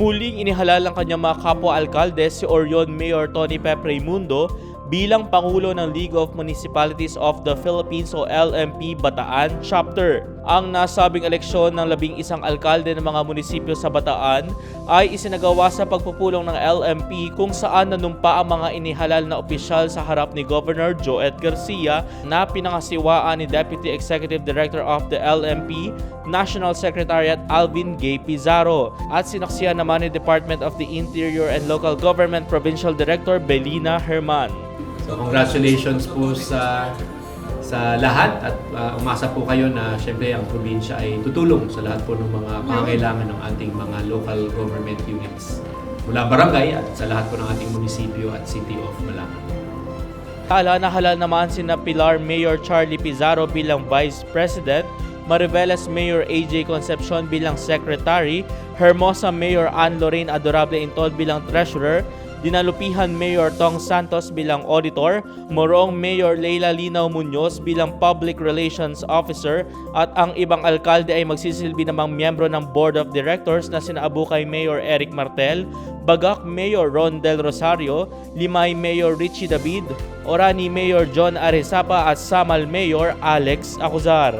Muling inihalal ang kanyang mga kapwa-alkalde si Orion Mayor Tony Pep Raimundo bilang Pangulo ng League of Municipalities of the Philippines o LMP Bataan Chapter. Ang nasabing eleksyon ng 11 alkalde ng mga munisipyo sa Bataan ay isinagawa sa pagpupulong ng LMP kung saan nanumpa ang mga inihalal na opisyal sa harap ni Governor Joet Garcia na pinangasiwaan ni Deputy Executive Director of the LMP, National Secretariat Alvin Gay Pizarro at sinaksihan naman ni Department of the Interior and Local Government Provincial Director Belina Herman. So congratulations po sa lahat at umasa po kayo na syempre ang probinsya ay tutulong sa lahat po ng mga pangangailangan ng ating mga local government units mula barangay at sa lahat po ng ating munisipyo at City of Malacan. Halal naman sina Pilar Mayor Charlie Pizarro bilang Vice President, Mariveles Mayor AJ Concepcion bilang Secretary, Hermosa Mayor Ann Lorraine Adorable Intod bilang Treasurer, Dinalupihan Mayor Tong Santos bilang Auditor, Morong Mayor Leila Linaw Muñoz bilang Public Relations Officer at ang ibang alkalde ay magsisilbi namang miyembro ng Board of Directors na sina Abukay Mayor Eric Martel, Bagak Mayor Ron Del Rosario, Limay Mayor Richie David, Orani Mayor John Arizapa at Samal Mayor Alex Acuzar.